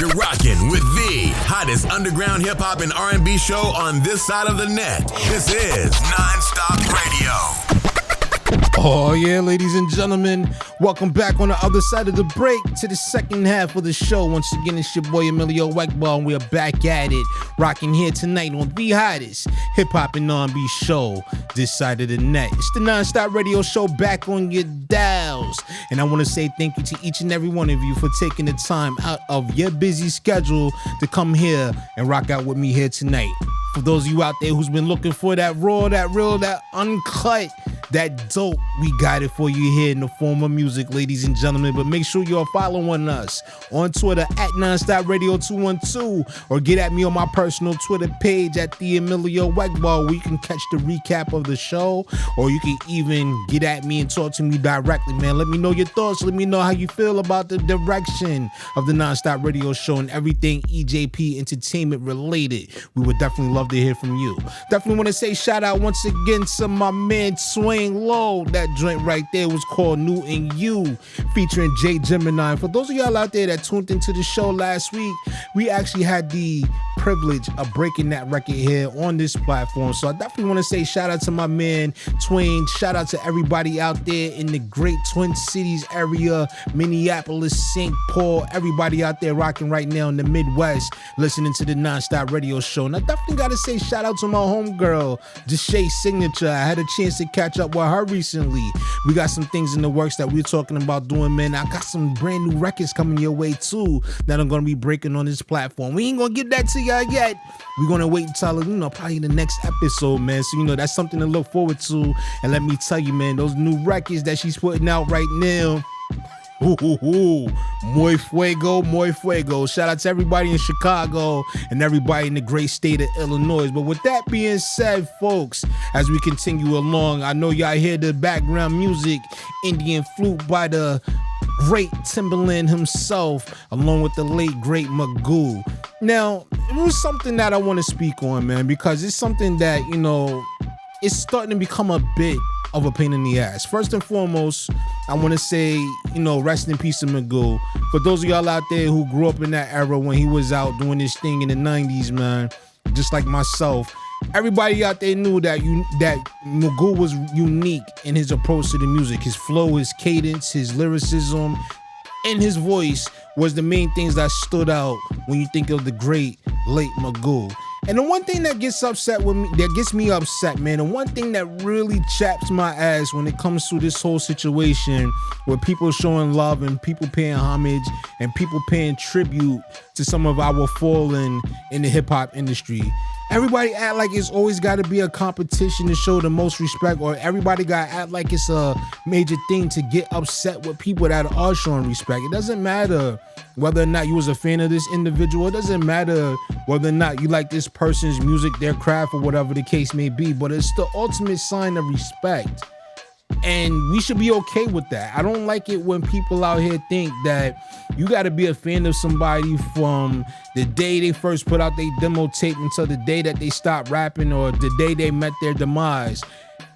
You're rocking with the hottest underground hip-hop and R&B show on this side of the net. This is Non-Stop Radio. Oh yeah, ladies and gentlemen, welcome back on the other side of the break to the second half of the show. Once again, it's your boy Emilio Wegball, and we are back at it, rocking here tonight on the hottest hip-hop and R&B show this side of the net. It's the Non-Stop Radio Show back on your dials, and I want to say thank you to each and every one of you for taking the time out of your busy schedule to come here and rock out with me here tonight. For those of you out there who's been looking for that raw, that real, that uncut, that dope, we got it for you here in the form of music, ladies and gentlemen. But make sure you're following us on Twitter at Nonstop Radio 212, or get at me on my personal Twitter page at the Emilio Wegball, where you can catch the recap of the show, or you can even get at me and talk to me directly, man. Let me know your thoughts. Let me know how you feel about the direction of the Nonstop Radio Show and everything EJP Entertainment related. We would definitely love to hear from you. Definitely want to say shout out once again to my man Swing Low. That joint right there was called New and You, featuring Jay Gemini. And for those of y'all out there that tuned into the show last week, we actually had the privilege of breaking that record here on this platform. So I definitely want to say shout out to my man Twain. Shout out to everybody out there in the great Twin Cities area, Minneapolis, St. Paul, everybody out there rocking right now in the Midwest, listening to the Nonstop Radio Show. And I definitely got to say shout out to my homegirl, Deshae Signature. I had a chance to catch up with her recently. We got some things in the works that we're talking about doing, man. I got some brand new records coming your way too that I'm going to be breaking on this platform. We ain't going to give that to y'all yet. We're going to wait until, probably the next episode, man. So, that's something to look forward to. And let me tell you, man, those new records that she's putting out right now, muy fuego, muy fuego. Shout out to everybody in Chicago and everybody in the great state of Illinois. But with that being said, folks, as we continue along, I know y'all hear the background music, Indian flute by the great Timbaland himself, along with the late great Magoo. Now, it was something that I want to speak on, man, because it's something that, it's starting to become a bit of a pain in the ass. First and foremost, I want to say, rest in peace to Magoo. For those of y'all out there who grew up in that era when he was out doing this thing in the 90s, man, just like myself, everybody out there knew that Magoo was unique in his approach to the music. His flow, his cadence, his lyricism, and his voice was the main things that stood out when you think of the great late Magoo. And the one thing that gets me upset, man, the one thing that really chaps my ass when it comes to this whole situation where people showing love and people paying homage and people paying tribute to some of our fallen in the hip hop industry. Everybody act like it's always got to be a competition to show the most respect, or everybody got to act like it's a major thing to get upset with people that are showing respect. It doesn't matter whether or not you was a fan of this individual. It doesn't matter whether or not you like this person's music, their craft, or whatever the case may be, but it's the ultimate sign of respect. And we should be okay with that. I don't like it when people out here think that you got to be a fan of somebody from the day they first put out their demo tape until the day that they stop rapping or the day they met their demise.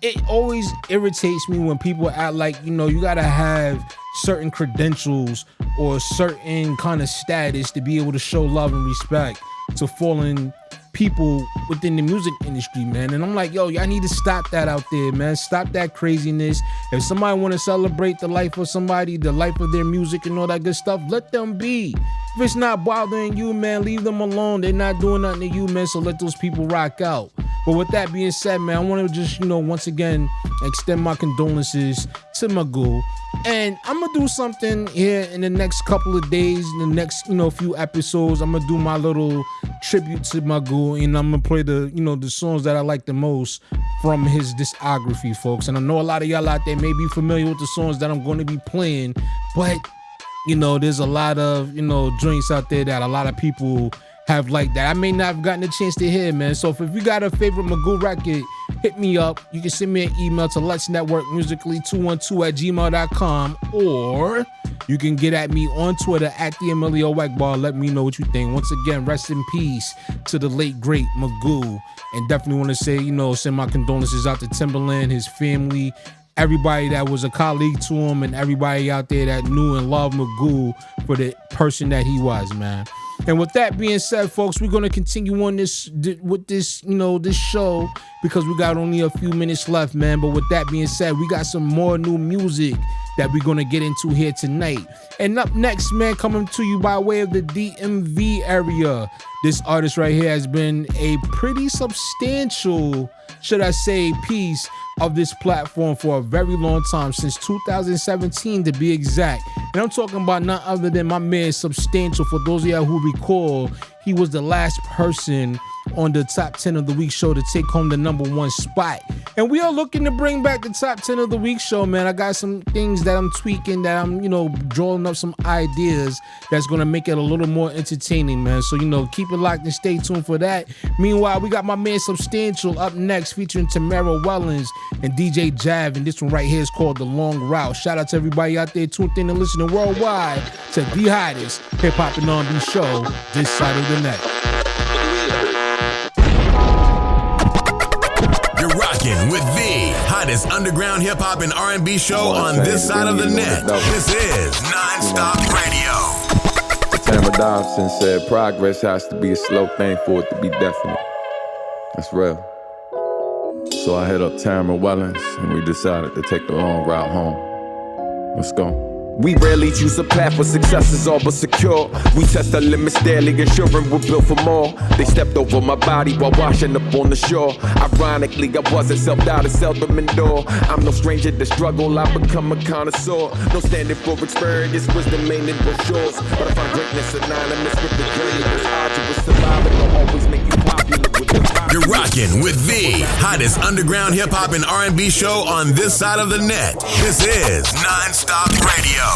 It always irritates me when people act like, you got to have certain credentials or certain kind of status to be able to show love and respect to fallen people within the music industry, man. And I'm like, yo, y'all need to stop that out there, man. Stop that craziness. If somebody want to celebrate the life of somebody, the life of their music and all that good stuff, let them be. If it's not bothering you, man, leave them alone. They're not doing nothing to you, man, so let those people rock out. But with that being said, man, I want to just, once again, extend my condolences to Magoo. And I'm going to do something here in the next couple of days, in the next, few episodes. I'm going to do my little tribute to Magoo, and I'm going to play the songs that I like the most from his discography, folks. And I know a lot of y'all out there may be familiar with the songs that I'm going to be playing, but, there's a lot of, joints out there that a lot of people have like that I may not have gotten a chance to hear, man. So if you got a favorite Magoo record, hit me up. You can send me an email to letsnetworkmusically212@gmail.com, or you can get at me on Twitter at the Emilio Wegball. Let me know what you think. Once again, rest in peace to the late great Magoo, and definitely want to say, send my condolences out to Timbaland, his family, everybody that was a colleague to him, and everybody out there that knew and loved Magoo for the person that he was, man. And with that being said, folks, we're gonna continue on this show because we got only a few minutes left, man. But with that being said, we got some more new music that we're gonna get into here tonight. And up next, man, coming to you by way of the DMV area, this artist right here has been a pretty substantial, should I say, piece of this platform for a very long time, since 2017 to be exact. And I'm talking about none other than my man Substantial. For those of y'all who recall, he was the last person on the Top 10 of the Week show to take home the #1 spot. And we are looking to bring back the Top 10 of the Week show, man. I got some things that I'm tweaking, that I'm, drawing up some ideas that's going to make it a little more entertaining, man. So, keep it locked and stay tuned for that. Meanwhile, we got my man Substantial up next, featuring Tamara Wellens and DJ Jav. And this one right here is called The Long Route. Shout out to everybody out there tuned in and listening worldwide to the hottest hip-hop and R&B show this side of the net. You're rocking with the hottest underground hip-hop and R&B show on this side of the net. This is Non-Stop Radio. Tamara Dobson said progress has to be a slow thing for it to be definite. That's real. So I hit up Tamara Wellens and we decided to take the long route home. Let's go. We rarely choose a path where success is all but secure. We test our limits daily, ensuring we're built for more. They stepped over my body while washing up on the shore. Ironically, I wasn't self-doubt and seldom endure. I'm no stranger to struggle, I become a connoisseur. No standing for experience, wisdom ain't in brochures. But I find greatness synonymous with the journey that's arduous. Surviving will always make you popular with the popular. You're rocking with the hottest underground hip-hop and R&B show on this side of the net. This is Non-Stop Radio.